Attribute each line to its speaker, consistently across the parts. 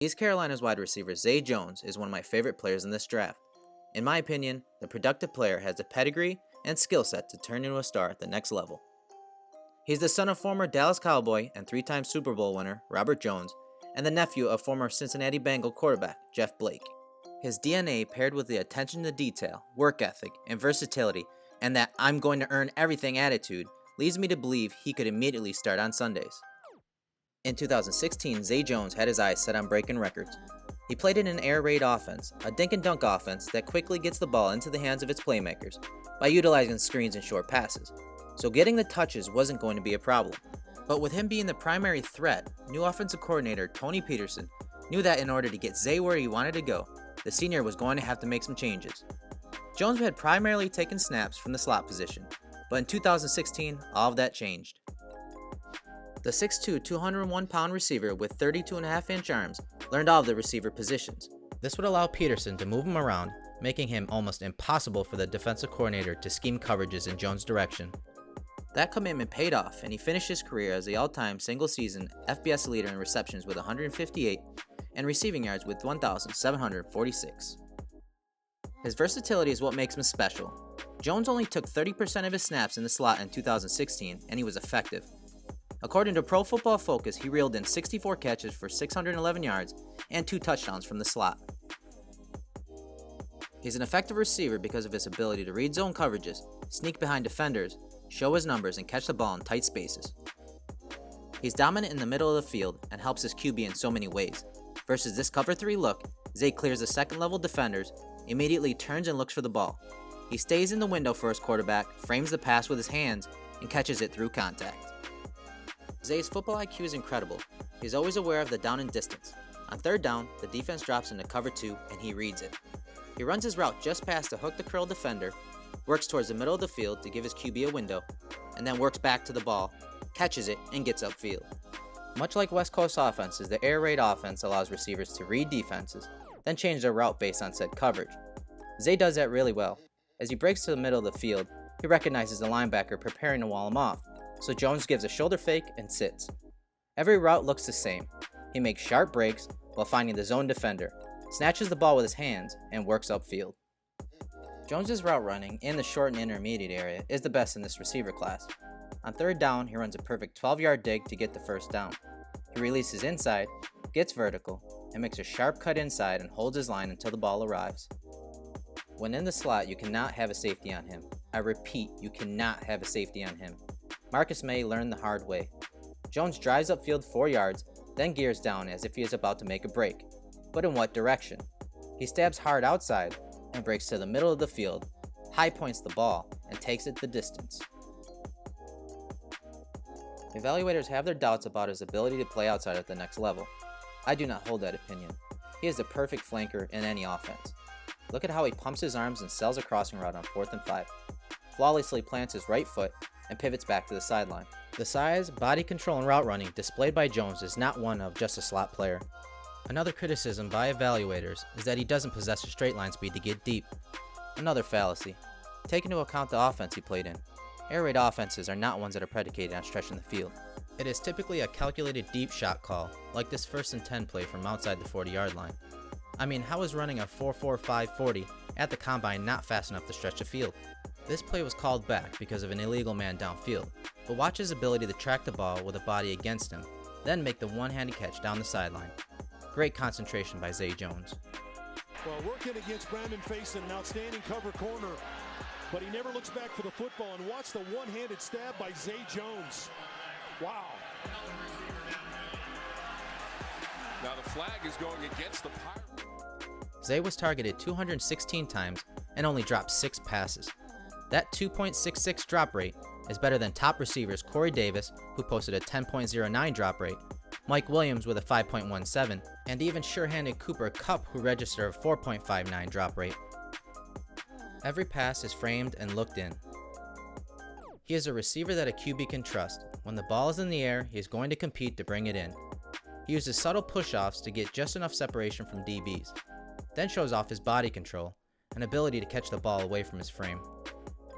Speaker 1: East Carolina's wide receiver Zay Jones is one of my favorite players in this draft. In my opinion, the productive player has the pedigree and skill set to turn into a star at the next level. He's the son of former Dallas Cowboy and 3-time Super Bowl winner Robert Jones, and the nephew of former Cincinnati Bengal quarterback Jeff Blake. His DNA, paired with the attention to detail, work ethic, and versatility, and that "I'm going to earn everything" attitude, leads me to believe he could immediately start on Sundays. In 2016, Zay Jones had his eyes set on breaking records. He played in an air raid offense, a dink and dunk offense that quickly gets the ball into the hands of its playmakers by utilizing screens and short passes. So getting the touches wasn't going to be a problem. But with him being the primary threat, new offensive coordinator Tony Peterson knew that in order to get Zay where he wanted to go, the senior was going to have to make some changes. Jones had primarily taken snaps from the slot position, but in 2016, all of that changed. The 6'2", 201-pound receiver with 32.5-inch arms learned all of the receiver positions. This would allow Peterson to move him around, making him almost impossible for the defensive coordinator to scheme coverages in Jones' direction. That commitment paid off, and he finished his career as the all-time single-season FBS leader in receptions with 158 and receiving yards with 1,746. His versatility is what makes him special. Jones only took 30% of his snaps in the slot in 2016, and he was effective. According to Pro Football Focus, he reeled in 64 catches for 611 yards and 2 touchdowns from the slot. He's an effective receiver because of his ability to read zone coverages, sneak behind defenders, show his numbers, and catch the ball in tight spaces. He's dominant in the middle of the field and helps his QB in so many ways. Versus this cover 3 look, Zay clears the second-level defenders, immediately turns and looks for the ball. He stays in the window for his quarterback, frames the pass with his hands, and catches it through contact. Zay's football IQ is incredible. He's always aware of the down and distance. On third down, the defense drops into cover 2, and he reads it. He runs his route just past the hook the curl defender, works towards the middle of the field to give his QB a window, and then works back to the ball, catches it, and gets upfield. Much like West Coast offenses, the air raid offense allows receivers to read defenses, then change their route based on said coverage. Zay does that really well. As he breaks to the middle of the field, he recognizes the linebacker preparing to wall him off, so Jones gives a shoulder fake and sits. Every route looks the same. He makes sharp breaks while finding the zone defender, snatches the ball with his hands, and works upfield. Jones's route running in the short and intermediate area is the best in this receiver class. On third down, he runs a perfect 12-yard dig to get the first down. He releases inside, gets vertical, and makes a sharp cut inside and holds his line until the ball arrives. When in the slot, you cannot have a safety on him. I repeat, you cannot have a safety on him. Marcus May learned the hard way. Jones drives upfield 4 yards, then gears down as if he is about to make a break. But in what direction? He stabs hard outside and breaks to the middle of the field, high points the ball, and takes it the distance. Evaluators have their doubts about his ability to play outside at the next level. I do not hold that opinion. He is the perfect flanker in any offense. Look at how he pumps his arms and sells a crossing route on 4th and 5. Flawlessly plants his right foot and pivots back to the sideline. The size, body control, and route running displayed by Jones is not one of just a slot player. Another criticism by evaluators is that he doesn't possess a straight line speed to get deep. Another fallacy. Take into account the offense he played in. Air raid offenses are not ones that are predicated on stretching the field. It is typically a calculated deep shot call, like this 1st and 10 play from outside the 40-yard line. I mean, how is running a 4.45 40 at the combine not fast enough to stretch the field? This play was called back because of an illegal man downfield, but watch his ability to track the ball with a body against him, then make the one-handed catch down the sideline. Great concentration by Zay Jones.
Speaker 2: Well, working against Brandon Faison, an outstanding cover corner, but he never looks back for the football, and watch the one-handed stab by Zay Jones. Wow.
Speaker 3: Now the flag is going against the Pirates.
Speaker 1: Zay was targeted 216 times and only dropped 6 passes. That 2.66 drop rate is better than top receivers Corey Davis, who posted a 10.09 drop rate, Mike Williams with a 5.17, and even sure-handed Cooper Kupp, who registered a 4.59 drop rate. Every pass is framed and looked in. He is a receiver that a QB can trust. When the ball is in the air, he is going to compete to bring it in. He uses subtle push-offs to get just enough separation from DBs, then shows off his body control and ability to catch the ball away from his frame.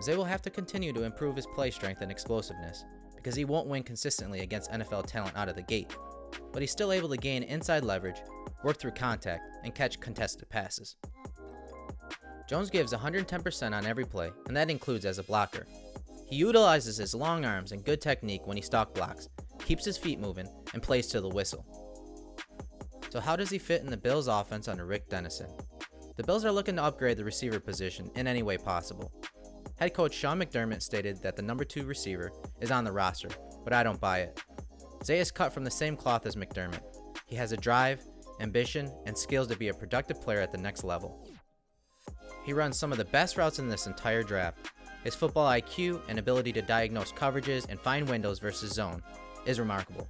Speaker 1: Zay will have to continue to improve his play strength and explosiveness because he won't win consistently against NFL talent out of the gate. but he's still able to gain inside leverage, work through contact, and catch contested passes. Jones gives 110% on every play, and that includes as a blocker. He utilizes his long arms and good technique when he stalk blocks, keeps his feet moving, and plays to the whistle. So how does he fit in the Bills' offense under Rick Dennison? The Bills are looking to upgrade the receiver position in any way possible. Head coach Sean McDermott stated that the number 2 receiver is on the roster, but I don't buy it. Zay is cut from the same cloth as McDermott. He has a drive, ambition, and skills to be a productive player at the next level. He runs some of the best routes in this entire draft. His football IQ and ability to diagnose coverages and find windows versus zone is remarkable.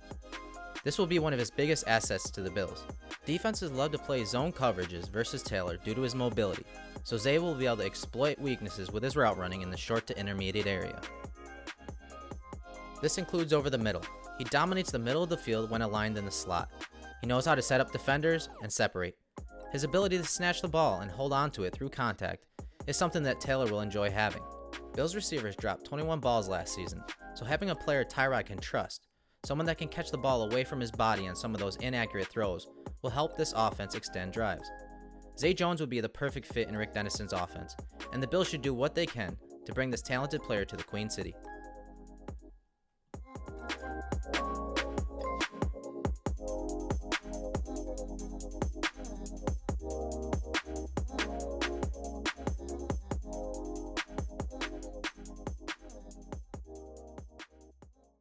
Speaker 1: This will be one of his biggest assets to the Bills. Defenses love to play zone coverages versus Taylor due to his mobility, so Zay will be able to exploit weaknesses with his route running in the short to intermediate area. This includes over the middle. He dominates the middle of the field when aligned in the slot. He knows how to set up defenders and separate. His ability to snatch the ball and hold on to it through contact is something that Taylor will enjoy having. Bills receivers dropped 21 balls last season, so having a player Tyrod can trust, someone that can catch the ball away from his body on some of those inaccurate throws, will help this offense extend drives. Zay Jones would be the perfect fit in Rick Dennison's offense, and the Bills should do what they can to bring this talented player to the Queen City.